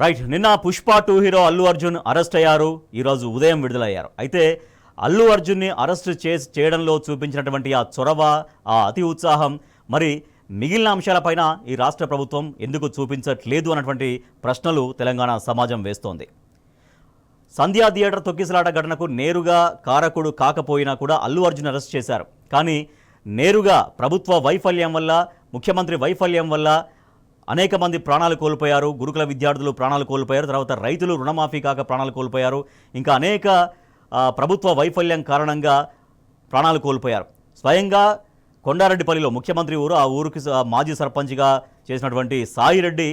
Right. నిన్న Pushpa 2 hero Allu Arjun arrest అయ్యారు. ఈరోజు ఉదయం విడుదలయ్యారు. అయితే అల్లు అర్జున్ని అరెస్ట్ చేయడంలో చూపించినటువంటి ఆ చొరవ, ఆ అతి ఉత్సాహం మరి మిగిలిన అంశాలపైన ఈ రాష్ట్ర ప్రభుత్వం ఎందుకు చూపించట్లేదు అన్నటువంటి ప్రశ్నలు తెలంగాణ సమాజం వేస్తోంది. సంధ్యా థియేటర్ తొక్కిసలాట ఘటనకు నేరుగా కారకుడు కాకపోయినా కూడా అల్లు అర్జున్ అరెస్ట్ చేశారు. కానీ నేరుగా ప్రభుత్వ వైఫల్యం వల్ల, ముఖ్యమంత్రి వైఫల్యం వల్ల అనేక మంది ప్రాణాలు కోల్పోయారు. గురుకుల విద్యార్థులు ప్రాణాలు కోల్పోయారు. తర్వాత రైతులు రుణమాఫీ కాక ప్రాణాలు కోల్పోయారు. ఇంకా అనేక ప్రభుత్వ వైఫల్యం కారణంగా ప్రాణాలు కోల్పోయారు. స్వయంగా కొండారెడ్డిపల్లిలో ముఖ్యమంత్రి ఊరు, ఆ ఊరికి మాజీ సర్పంచ్గా చేసినటువంటి సాయిరెడ్డి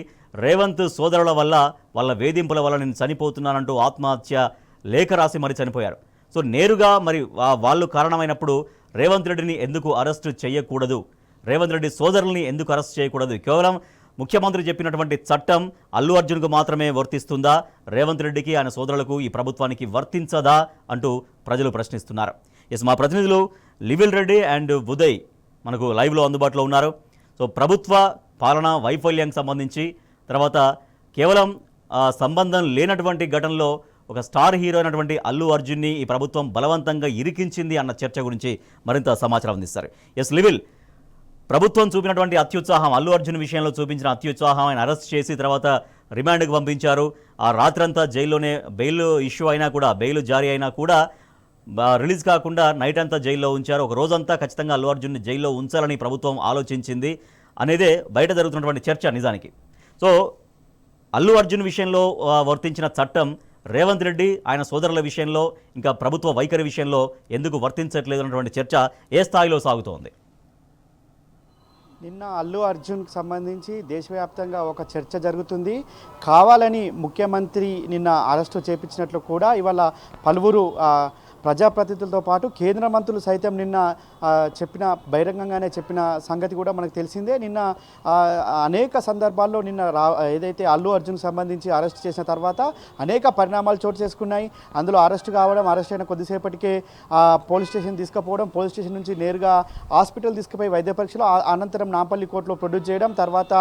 రేవంత్ సోదరుల వల్ల, వాళ్ళ వేధింపుల వల్ల నేను చనిపోతున్నానంటూ ఆత్మహత్య లేఖ రాసి మరి చనిపోయారు. సో నేరుగా మరి వాళ్ళు కారణమైనప్పుడు రేవంత్ రెడ్డిని ఎందుకు అరెస్టు చేయకూడదు, రేవంత్ రెడ్డి సోదరుల్ని ఎందుకు అరెస్ట్ చేయకూడదు? కేవలం ముఖ్యమంత్రి చెప్పినటువంటి చట్టం అల్లు అర్జున్కు మాత్రమే వర్తిస్తుందా, రేవంత్ రెడ్డికి ఆయన సోదరులకు ఈ ప్రభుత్వానికి వర్తించదా అంటూ ప్రజలు ప్రశ్నిస్తున్నారు. ఎస్, మా ప్రతినిధులు లివిల్ రెడ్డి అండ్ ఉదయ్ మనకు లైవ్లో అందుబాటులో ఉన్నారు. సో ప్రభుత్వ పాలన వైఫల్యానికి సంబంధించి, తర్వాత కేవలం సంబంధం లేనటువంటి ఘటనలో ఒక స్టార్ హీరో అయినటువంటి అల్లు అర్జున్ని ఈ ప్రభుత్వం బలవంతంగా ఇరికించింది అన్న చర్చ గురించి మరింత సమాచారం అందిస్తారు. ఎస్ లివిల్, ప్రభుత్వం చూపినటువంటి అత్యుత్సాహం, అల్లు అర్జున్ విషయంలో చూపించిన అత్యుత్సాహం, ఆయన అరెస్ట్ చేసి తర్వాత రిమాండ్కి పంపించారు. ఆ రాత్రంతా జైల్లోనే బెయిల్ ఇష్యూ అయినా కూడా, బెయిల్ జారీ అయినా కూడా రిలీజ్ కాకుండా నైట్ అంతా జైల్లో ఉంచారు. ఒక రోజంతా ఖచ్చితంగా అల్లు అర్జున్ని జైల్లో ఉంచాలని ప్రభుత్వం ఆలోచించింది అనేదే బయట జరుగుతున్నటువంటి చర్చ నిజానికి. సో అల్లు అర్జున్ విషయంలో వర్తించిన చట్టం రేవంత్ రెడ్డి ఆయన సోదరుల విషయంలో, ఇంకా ప్రభుత్వ వైఖరి విషయంలో ఎందుకు వర్తించట్లేదు అన్నటువంటి చర్చ ఏ స్థాయిలో సాగుతోంది? నిన్న అల్లు అర్జున్కి సంబంధించి దేశవ్యాప్తంగా ఒక చర్చ జరుగుతుంది. కావాలని ముఖ్యమంత్రి నిన్న అరెస్టు చేపించినట్లు కూడా ఇవాళ పలువురు ప్రజాప్రతినిధులతో పాటు కేంద్ర మంత్రులు సైతం నిన్న బహిరంగంగానే చెప్పిన సంగతి కూడా మనకు తెలిసిందే. నిన్న అనేక సందర్భాల్లో నిన్న ఏదైతే అల్లు అర్జున్కి సంబంధించి అరెస్ట్ చేసిన తర్వాత అనేక పరిణామాలు చోటు చేసుకున్నాయి. అందులో అరెస్ట్ కావడం, అరెస్ట్ అయిన కొద్దిసేపటికే పోలీస్ స్టేషన్ తీసుకుపోవడం, పోలీస్ స్టేషన్ నుంచి నేరుగా హాస్పిటల్ తీసుకుపోయి వైద్య పరీక్షలు, అనంతరం నాంపల్లి కోర్టులో ప్రొడ్యూస్ చేయడం, తర్వాత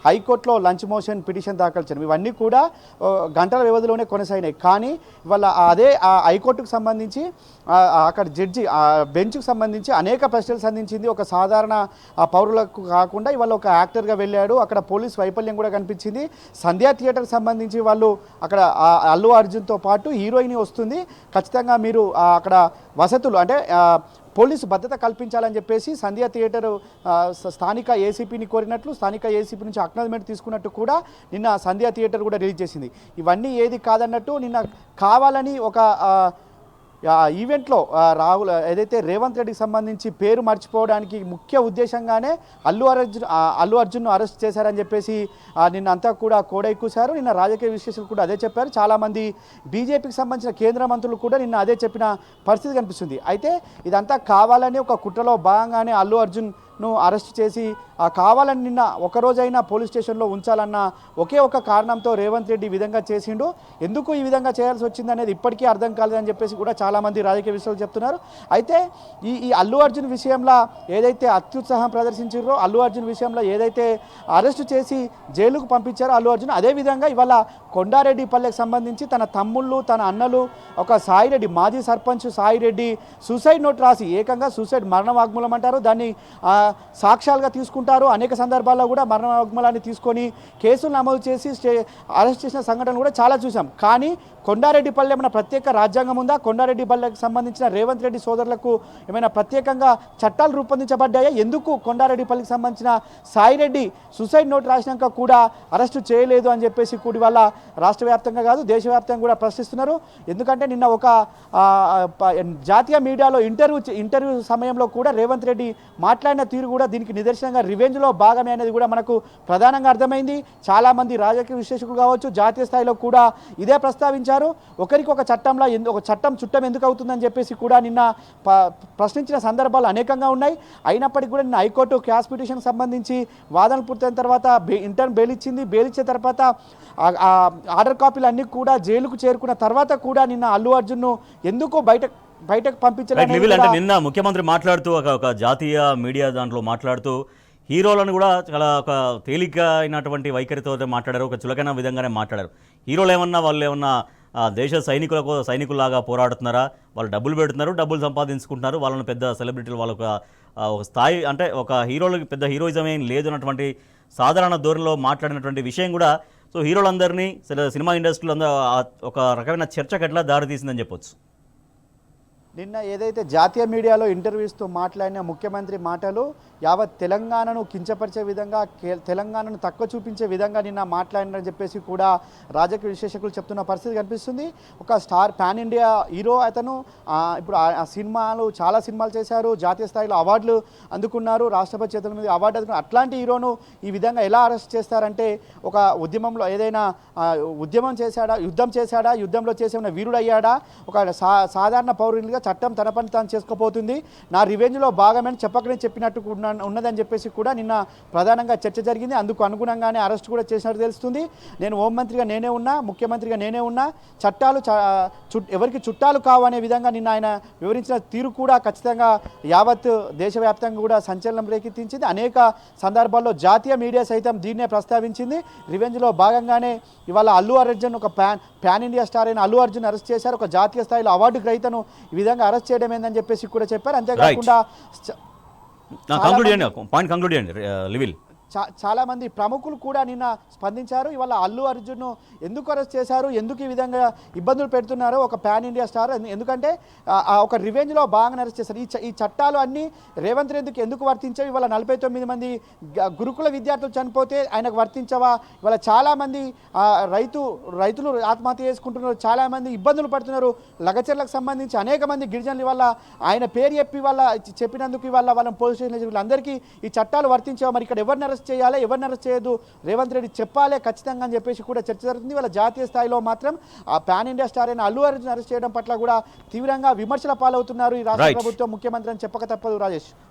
హైకోర్టులో లంచ్ మోషన్ పిటిషన్ దాఖలు చేయడం, ఇవన్నీ కూడా గంటల వ్యవధిలోనే కొనసాగినాయి. కానీ ఇవాళ అదే హైకోర్టుకు సంబంధించి అక్కడ జడ్జి బెంచ్కు సంబంధించి అనేక ప్రశ్నలు సంధించింది. ఒక సాధారణ పౌరులకు కాకుండా ఇవాళ ఒక యాక్టర్గా వెళ్ళాడు. అక్కడ పోలీస్ వైఫల్యం కూడా కనిపించింది. సంధ్యా థియేటర్కి సంబంధించి వాళ్ళు అక్కడ అల్లు అర్జున్తో పాటు హీరోయిన్ వస్తుంది, ఖచ్చితంగా మీరు అక్కడ వసతులు అంటే పోలీసు భద్రత కల్పించాలని చెప్పేసి సంధ్యా థియేటర్ స్థానిక ఏసీపీని కోరినట్లు, స్థానిక ఏసీపీ నుంచి అక్నాలజ్మెంట్ తీసుకున్నట్టు కూడా నిన్న సంధ్యా థియేటర్ కూడా రిలీజ్ చేసింది. ఇవన్నీ ఏది కాదన్నట్టు నిన్న కావాలని ఒక ఈవెంట్లో ఏదైతే రేవంత్ రెడ్డికి సంబంధించి పేరు మర్చిపోవడానికి ముఖ్య ఉద్దేశంగానే అల్లు అర్జున్ను అరెస్ట్ చేశారని చెప్పేసి నిన్న అంతా కూడా కోడైకూశారు. నిన్న రాజకీయ విశ్లేషకులు కూడా అదే చెప్పారు. చాలామంది బీజేపీకి సంబంధించిన కేంద్ర మంత్రులు కూడా నిన్న అదే చెప్పిన పరిస్థితి కనిపిస్తుంది. అయితే ఇదంతా కావాలని ఒక కుట్రలో భాగంగానే అల్లు అర్జున్ను అరెస్ట్ చేసి కావాలని నిన్న ఒకరోజైనా పోలీస్ స్టేషన్లో ఉంచాలన్న ఒకే ఒక కారణంతో రేవంత్ రెడ్డి ఈ విధంగా చేసిండు. ఎందుకు ఈ విధంగా చేయాల్సి వచ్చింది అనేది ఇప్పటికీ అర్థం కాలేదని చెప్పేసి కూడా చాలామంది రాజకీయ విశ్లేషకులు చెప్తున్నారు. అయితే ఈ అల్లు అర్జున్ విషయంలో ఏదైతే అత్యుత్సాహం ప్రదర్శించారో, అల్లు అర్జున్ విషయంలో ఏదైతే అరెస్టు చేసి జైలుకు పంపించారో అల్లు అర్జున్, అదేవిధంగా ఇవాళ కొండారెడ్డిపల్లెకి సంబంధించి తన తమ్ముళ్ళు, తన అన్నలు, ఒక సాయిరెడ్డి మాజీ సర్పంచ్ సాయిరెడ్డి సూసైడ్ నోట్ రాసి, ఏకంగా సూసైడ్ మరణ వాగ్మూలం అంటారు దాన్ని, సాక్ష్యాలుగా తీసుకుంటారు. అనేక సందర్భాల్లో కూడా మరణ వాగ్మూలాన్ని తీసుకొని కేసులు నమోదు చేసి అరెస్ట్ చేసిన సంఘటనలు కూడా చాలా చూసాం. కానీ కొండారెడ్డిపల్లె ఏమైనా ప్రత్యేక రాజ్యాంగం ఉందా? కొండారెడ్డిపల్లెకి సంబంధించిన రేవంత్ రెడ్డి సోదరులకు ఏమైనా ప్రత్యేకంగా చట్టాలు రూపొందించబడ్డాయా? ఎందుకు కొండారెడ్డిపల్లికి సంబంధించిన సాయిరెడ్డి సూసైడ్ నోట్ రాసినాక కూడా అరెస్టు చేయలేదు అని చెప్పేసి కూడా వాళ్ళ రాష్ట్ర వ్యాప్తంగా కాదు దేశవ్యాప్తంగా కూడా ప్రశ్నిస్తున్నారు. ఎందుకంటే నిన్న ఒక జాతీయ మీడియాలో ఇంటర్వ్యూ సమయంలో కూడా రేవంత్ రెడ్డి మాట్లాడిన తీరు కూడా దీనికి నిదర్శనంగా రివెంజ్లో భాగమే అనేది కూడా మనకు ప్రధానంగా అర్థమైంది. చాలామంది రాజకీయ విశ్లేషకులు కావచ్చు జాతీయ స్థాయిలో కూడా ఇదే ప్రస్తావించారు. ఒకరికి ఒక చట్టంలో ఒక చట్టం చుట్టం ఎందుకు అవుతుందని చెప్పేసి కూడా నిన్న ప్రశ్నించిన సందర్భాలు అనేకంగా ఉన్నాయి. అయినప్పటికీ కూడా నిన్న హైకోర్టు క్యాష్ పిటిషన్ సంబంధించి వాదనలు పూర్తయిన తర్వాత ఇంటర్న్ బెయిల్ ఇచ్చింది. బెయిల్ ఇచ్చిన తర్వాత ఆర్డర్ కాపీలు అన్నీ కూడా జైలుకు చేరుకున్న తర్వాత కూడా నిన్న అల్లు అర్జున్ను ఎందుకు బయటకు పంపించాలని నిన్న ముఖ్యమంత్రి మాట్లాడుతూ ఒక జాతీయ మీడియా దాంట్లో మాట్లాడుతూ హీరోలను కూడా చాలా ఒక తేలిగ్గా అయినటువంటి వైఖరితో మాట్లాడారు, ఒక చులకన విధంగానే మాట్లాడారు. హీరోలు ఏమన్నా వాళ్ళు ఏమన్నా దేశ సైనికుల్లాగా పోరాడుతున్నారా? వాళ్ళు డబ్బులు పెడుతున్నారు, డబ్బులు సంపాదించుకుంటున్నారు, వాళ్ళని పెద్ద సెలబ్రిటీలు వాళ్ళొక ఒక స్థాయి అంటే ఒక హీరోలకి పెద్ద హీరోయిజం ఏం లేదు అన్నటువంటి సాధారణ ధోరణిలో మాట్లాడినటువంటి విషయం కూడా సో హీరోలందరినీ సినిమా ఇండస్ట్రీలో ఒక రకమైన చర్చకు ఎట్లా దారితీసిందని చెప్పొచ్చు. నిన్న ఏదైతే జాతీయ మీడియాలో ఇంటర్వ్యూస్తో మాట్లాడిన ముఖ్యమంత్రి మాటలు యావత్ తెలంగాణను కించపరిచే విధంగా, తెలంగాణను తక్కువ చూపించే విధంగా నిన్న మాట్లాడినని చెప్పేసి కూడా రాజకీయ విశ్లేషకులు చెప్తున్న పరిస్థితి కనిపిస్తుంది. ఒక స్టార్ పాన్ ఇండియా హీరో అతను, ఇప్పుడు ఆ సినిమాలు చాలా సినిమాలు చేశారు, జాతీయ స్థాయిలో అవార్డులు అందుకున్నారు, రాష్ట్రపతి చేతుల మీద అవార్డు అందుకున్నారు. అట్లాంటి హీరోను ఈ విధంగా ఎలా అరెస్ట్ చేస్తారంటే, ఒక ఉద్యమంలో ఏదైనా ఉద్యమం చేశాడా, యుద్ధంలో చేసేమైనా వీరుడు అయ్యాడా, ఒక సాధారణ పౌరునిగా చట్టం తన పని తాను చేసుకోపోతుంది, నా రివెంజ్లో భాగమని చెప్పకనే చెప్పినట్టు ఉన్నదని చెప్పేసి కూడా నిన్న ప్రధానంగా చర్చ జరిగింది. అందుకు అనుగుణంగానే అరెస్ట్ కూడా చేసినట్టు తెలుస్తుంది. నేను హోంమంత్రిగా నేనే ఉన్నా, ముఖ్యమంత్రిగా నేనే ఉన్నా, చట్టాలు ఎవరికి చుట్టాలు కావు అనే విధంగా నిన్న ఆయన వివరించిన తీరు కూడా ఖచ్చితంగా యావత్ దేశవ్యాప్తంగా కూడా సంచలనం రేకెత్తించింది. అనేక సందర్భాల్లో జాతీయ మీడియా సైతం దీన్నే ప్రస్తావించింది. రివెంజ్లో భాగంగానే ఇవాళ అల్లు అర్జున్, ఒక పాన్ ఇండియా స్టార్ అయిన అల్లు అర్జున్ అరెస్ట్ చేశారు. ఒక జాతీయ స్థాయిలో అవార్డు గ్రహీతను ఈ విధంగా అరెస్ట్ చేయడం ఏందని చెప్పేసి కూడా చెప్పారు. అంతేకాకుండా కంక్లూడ్ చేయండి లివిల్. చాలా మంది ప్రముఖులు కూడా నిన్న స్పందించారు. ఇవాళ అల్లు అర్జున్ ఎందుకు అరెస్ట్ చేశారు, ఎందుకు ఈ విధంగా ఇబ్బందులు పెడుతున్నారు ఒక పాన్ ఇండియా స్టార్, ఎందుకంటే ఒక రివెంజ్లో బాగా అరెస్ట్ చేశారు. ఈ చట్టాలు అన్నీ రేవంత్ రెడ్డికి ఎందుకు వర్తించవు? ఇవాళ 49 మంది గురుకుల విద్యార్థులు చనిపోతే ఆయనకు వర్తించవా? ఇవాళ చాలామంది రైతులు ఆత్మహత్య చేసుకుంటున్నారు, చాలామంది ఇబ్బందులు పడుతున్నారు. లగచర్లకు సంబంధించి అనేక మంది గిరిజనులు ఇవాళ ఆయన పేరు చెప్పినందుకు ఇవాళ వాళ్ళని పోలీస్ స్టేషన్లో వీళ్ళందరికీ ఈ చట్టాలు వర్తించవా? మరి ఇక్కడ ఎవరిని చేయాలి, ఎవరిని అరెస్ట్ చేయదు, రేవంత్ రెడ్డి చెప్పాలి ఖచ్చితంగా అని చెప్పేసి కూడా చర్చ జరుగుతుంది. వాళ్ళ జాతీయ స్థాయిలో మాత్రం ఆ పాన్ ఇండియా స్టార్ అయిన అల్లు అర్జున్ అరెస్ట్ చేయడం పట్ల కూడా తీవ్రంగా విమర్శల పాలవుతున్నారు ఈ రాష్ట్ర ప్రభుత్వం, ముఖ్యమంత్రి అని చెప్పక తప్పదు రాజేష్.